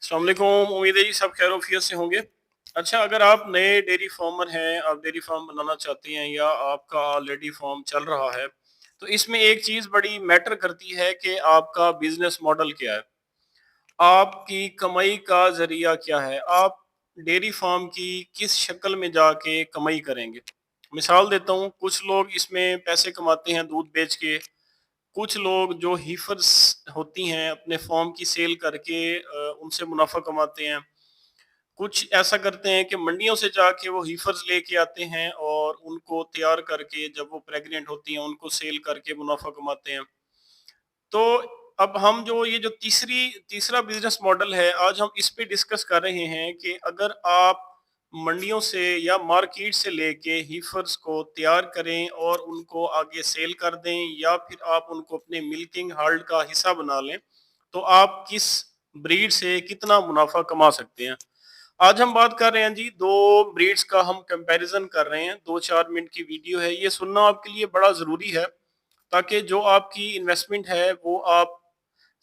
अस्सलाम वालेकुम। उम्मीद है जी सब खैर-ओ-आफियत से होंगे। अच्छा, अगर आप नए डेयरी फार्मर हैं, आप डेयरी फार्म बनाना चाहते हैं या आपका ऑलरेडी फार्म चल रहा है, तो इसमें एक चीज़ बड़ी मैटर करती है कि आपका बिज़नेस मॉडल क्या है? आपकी कमाई का ज़रिया क्या है? आप डेयरी फार्म की किस शक्ल में जाके कमाई करेंगे? मिसाल देता हूँ, कुछ लोग इसमें पैसे कमाते हैं दूध बेच के, कुछ लोग जो हीफर्स होती हैं अपने फॉर्म की सेल करके उनसे मुनाफा कमाते हैं। कुछ ऐसा करते हैं कि मंडियों से जाके वो हीफर्स लेके आते हैं और उनको तैयार करके जब वो प्रेग्नेंट होती हैं उनको सेल करके मुनाफा कमाते हैं। तो अब हम जो ये जो तीसरा बिजनेस मॉडल है, आज हम इस पे डिस्कस कर रहे हैं कि अगर आप मंडियों से या मार्केट से लेके हीफर्स को तैयार करें और उनको आगे सेल कर दें या फिर आप उनको अपने मिल्किंग हार्ड का हिस्सा बना लें, तो आप किस ब्रीड से कितना मुनाफा कमा सकते हैं। आज हम बात कर रहे हैं जी, दो ब्रीड्स का हम कंपैरिजन कर रहे हैं। 2-4 मिनट की वीडियो है, ये सुनना आपके लिए बड़ा ज़रूरी है ताकि जो आपकी इन्वेस्टमेंट है वो आप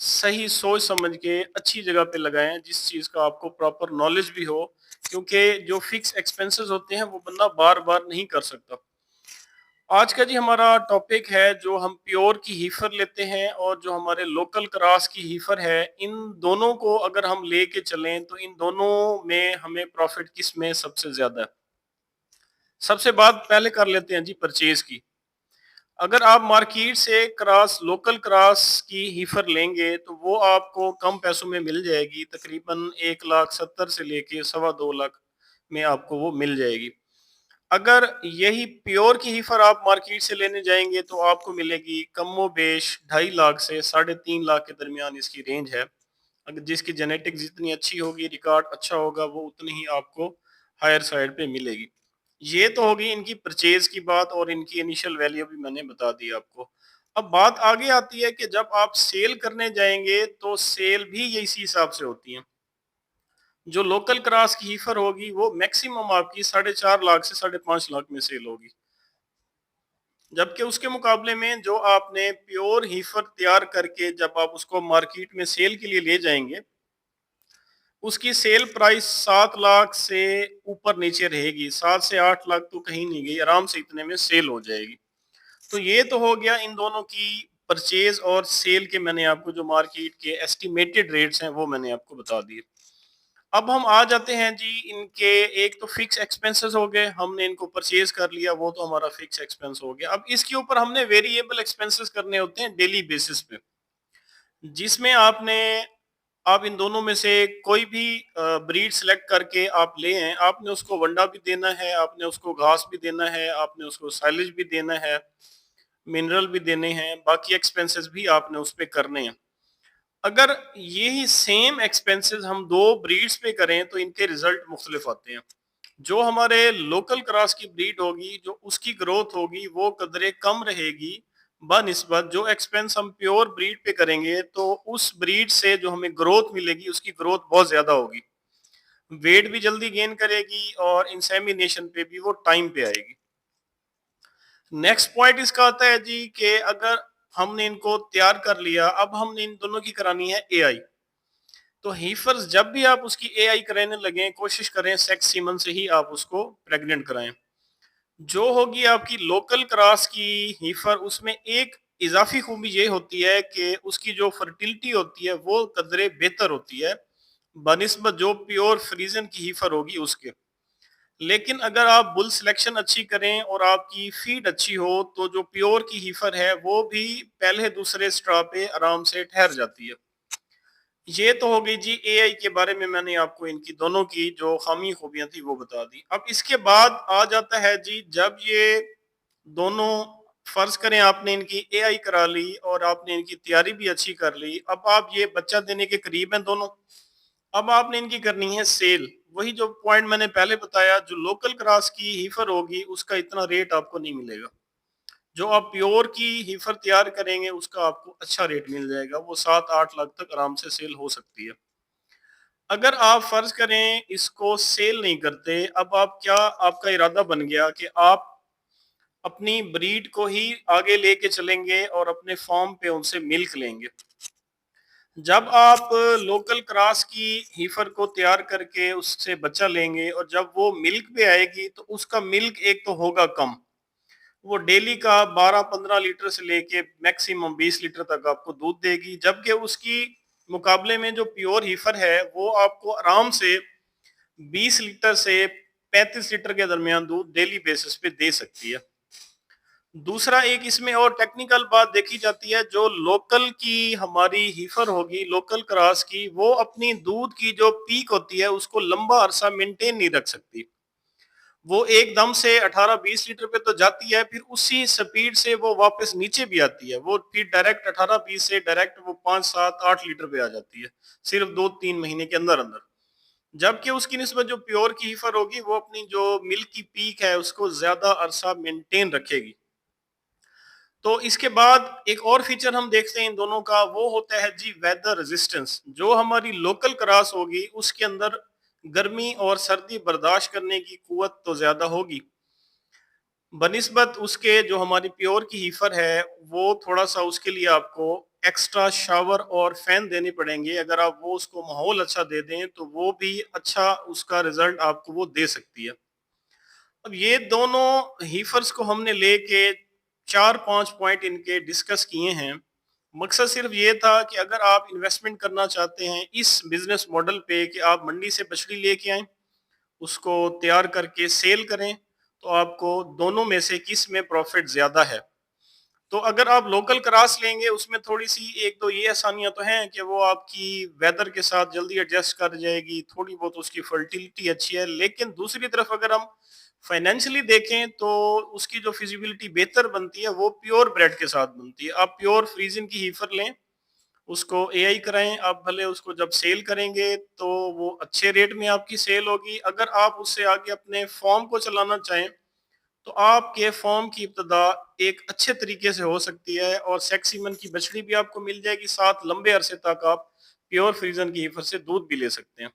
सही सोच समझ के अच्छी जगह पे लगाएं, जिस चीज़ का आपको प्रॉपर नॉलेज भी हो, क्योंकि जो फिक्स एक्सपेंसेस होते हैं वो बंदा बार बार नहीं कर सकता। आज का जी हमारा टॉपिक है, जो हम प्योर की हीफर लेते हैं और जो हमारे लोकल क्रॉस की हीफर है, इन दोनों को अगर हम लेके चलें तो इन दोनों में हमें प्रॉफिट किस में सबसे ज्यादा है। सबसे बात पहले कर लेते हैं जी परचेज की। अगर आप मार्केट से क्रॉस लोकल क्रॉस की हीफर लेंगे तो वो आपको कम पैसों में मिल जाएगी, तकरीबन 1,70,000 से लेके 2.25 लाख में आपको वो मिल जाएगी। अगर यही प्योर की हीफर आप मार्केट से लेने जाएंगे तो आपको मिलेगी कमो बेश 2.5 लाख से 3.5 लाख के दरमियान इसकी रेंज है। अगर जिसकी जेनेटिक जितनी अच्छी होगी, रिकॉर्ड अच्छा होगा, वो उतनी ही आपको हायर साइड पे मिलेगी। ये तो होगी इनकी परचेज की बात और इनकी इनिशियल वैल्यू भी मैंने बता दी आपको। अब बात आगे आती है कि जब आप सेल करने जाएंगे तो सेल भी इसी हिसाब से होती है। जो लोकल क्रॉस की हीफर होगी वो मैक्सिमम आपकी 4.5 लाख से 5.5 लाख में सेल होगी, जबकि उसके मुकाबले में जो आपने प्योर हीफर तैयार करके जब आप उसको मार्केट में सेल के लिए ले जाएंगे, उसकी सेल प्राइस 7 लाख से ऊपर नीचे रहेगी। 7 से 8 लाख तो कहीं नहीं गई, आराम से इतने में सेल हो जाएगी। तो ये तो हो गया इन दोनों की परचेज और सेल के, मैंने आपको जो मार्केट के एस्टिमेटेड रेट्स हैं वो मैंने आपको बता दिए। अब हम आ जाते हैं जी इनके, एक तो फिक्स एक्सपेंसेस हो गए, हमने इनको परचेज कर लिया, वो तो हमारा फिक्स एक्सपेंस हो गया। अब इसके ऊपर हमने वेरिएबल एक्सपेंसेस करने होते हैं डेली बेसिस पे, जिसमें आप इन दोनों में से कोई भी ब्रीड सेलेक्ट करके आप ले आए, आपने उसको वंडा भी देना है, आपने उसको घास भी देना है, आपने उसको साइलेज भी देना है, मिनरल भी देने हैं, बाकी एक्सपेंसेस भी आपने उस पे करने हैं। अगर यही सेम एक्सपेंसेस हम दो ब्रीड्स पे करें तो इनके रिजल्ट मुख्तलिफ आते हैं। जो हमारे लोकल क्रॉस की ब्रीड होगी, जो उसकी ग्रोथ होगी वो कदरे कम रहेगी बनिस्बत जो एक्सपेंस हम प्योर ब्रीड पे करेंगे, तो उस ब्रीड से जो हमें ग्रोथ मिलेगी उसकी ग्रोथ बहुत ज्यादा होगी, वेट भी जल्दी गेन करेगी और इंसेमिनेशन पे भी वो टाइम पे आएगी। नेक्स्ट पॉइंट इसका आता है जी कि अगर हमने इनको तैयार कर लिया, अब हमने इन दोनों की करानी है एआई। तो हीफर्स जब भी आप उसकी एआई कराने लगे, कोशिश करें सेक्स सीमन से ही आप उसको प्रेग्नेंट कराएं। जो होगी आपकी लोकल क्रॉस की हीफर, उसमें एक इजाफी खूबी ये होती है कि उसकी जो फर्टिलिटी होती है वो कदरे बेहतर होती है बनिस्बत जो प्योर फ्रीजन की हीफर होगी उसके। लेकिन अगर आप बुल सिलेक्शन अच्छी करें और आपकी फीड अच्छी हो तो जो प्योर की हीफर है वो भी पहले दूसरे स्ट्रा पे आराम से ठहर जाती है। ये तो हो गई जी एआई के बारे में, मैंने आपको इनकी दोनों की जो खामी खूबियां थी वो बता दी। अब इसके बाद आ जाता है जी, जब ये दोनों, फर्ज करें आपने इनकी एआई करा ली और आपने इनकी तैयारी भी अच्छी कर ली, अब आप ये बच्चा देने के करीब हैं दोनों, अब आपने इनकी करनी है सेल। वही जो पॉइंट मैंने पहले बताया, जो लोकल क्रॉस की हीफर होगी उसका इतना रेट आपको नहीं मिलेगा, जो आप प्योर की हीफर तैयार करेंगे उसका आपको अच्छा रेट मिल जाएगा, वो 7-8 लाख तक आराम से सेल हो सकती है। अगर आप फर्ज करें इसको सेल नहीं करते, अब आप क्या, आपका इरादा बन गया कि आप अपनी ब्रीड को ही आगे लेके चलेंगे और अपने फार्म पे उनसे मिल्क लेंगे। جب آپ لوکل کراس کی ہیفر کو تیار کر کے اس سے بچہ لیں گے اور جب وہ ملک پہ آئے گی تو اس کا ملک ایک تو ہوگا کم، وہ ڈیلی کا 12-15 لیٹر سے لے کے میکسیمم 20 لیٹر تک آپ کو دودھ دے گی، جبکہ اس کی مقابلے میں جو پیور ہیفر ہے وہ آپ کو آرام سے 20 لیٹر سے 35 لیٹر کے درمیان دودھ ڈیلی بیسس پہ دے سکتی ہے۔ دوسرا ایک اس میں اور ٹیکنیکل بات دیکھی جاتی ہے، جو لوکل کی ہماری ہیفر ہوگی لوکل کراس کی، وہ اپنی دودھ کی جو پیک ہوتی ہے اس کو لمبا عرصہ مینٹین نہیں رکھ سکتی، وہ ایک دم سے 18-20 لیٹر پہ تو جاتی ہے، پھر اسی سپیڈ سے وہ واپس نیچے بھی آتی ہے، وہ پھر ڈائریکٹ 18-20 سے ڈائریکٹ وہ 5-7-8 لیٹر پہ آ جاتی ہے صرف 2-3 مہینے کے اندر اندر، جبکہ اس کی نسبت جو پیور کی ہیفر ہوگی وہ اپنی جو ملک کی پیک ہے اس کو زیادہ عرصہ مینٹین رکھے گی۔ تو اس کے بعد ایک اور فیچر ہم دیکھتے ہیں ان دونوں کا، وہ ہوتا ہے جی ویدر ریزسٹنس۔ جو ہماری لوکل کراس ہوگی اس کے اندر گرمی اور سردی برداشت کرنے کی قوت تو زیادہ ہوگی، بنسبت اس کے جو ہماری پیور کی ہیفر ہے وہ تھوڑا سا اس کے لیے آپ کو ایکسٹرا شاور اور فین دینے پڑیں گے، اگر آپ وہ اس کو ماحول اچھا دے دیں تو وہ بھی اچھا اس کا رزلٹ آپ کو وہ دے سکتی ہے۔ اب یہ دونوں ہیفرز کو ہم نے لے کے 4-5 پوائنٹ ان کے ڈسکس کیے ہیں، مقصد صرف یہ تھا کہ اگر آپ انویسٹمنٹ کرنا چاہتے ہیں اس بزنس ماڈل پہ کہ آپ منڈی سے بچڑی لے کے آئیں، اس کو تیار کر کے سیل کریں، تو آپ کو دونوں میں سے کس میں پروفٹ زیادہ ہے؟ تو اگر آپ لوکل کراس لیں گے اس میں تھوڑی سی ایک تو یہ آسانیاں تو ہیں کہ وہ آپ کی ویدر کے ساتھ جلدی ایڈجسٹ کر جائے گی، تھوڑی بہت اس کی فرٹیلیٹی اچھی ہے، لیکن دوسری طرف اگر ہم فائنینشلی دیکھیں تو اس کی جو فیزیبلٹی بہتر بنتی ہے وہ پیور بریڈ کے ساتھ بنتی ہے۔ آپ پیور فریزن کی ہیفر لیں، اس کو اے آئی کرائیں، آپ بھلے اس کو جب سیل کریں گے تو وہ اچھے ریٹ میں آپ کی سیل ہوگی، اگر آپ اس سے آگے اپنے فارم کو چلانا چاہیں تو آپ کے فارم کی ابتدا ایک اچھے طریقے سے ہو سکتی ہے اور سیکسیمن کی بچڑی بھی آپ کو مل جائے گی، ساتھ لمبے عرصے تک آپ پیور فریزن کی حفر سے دودھ بھی لے سکتے ہیں۔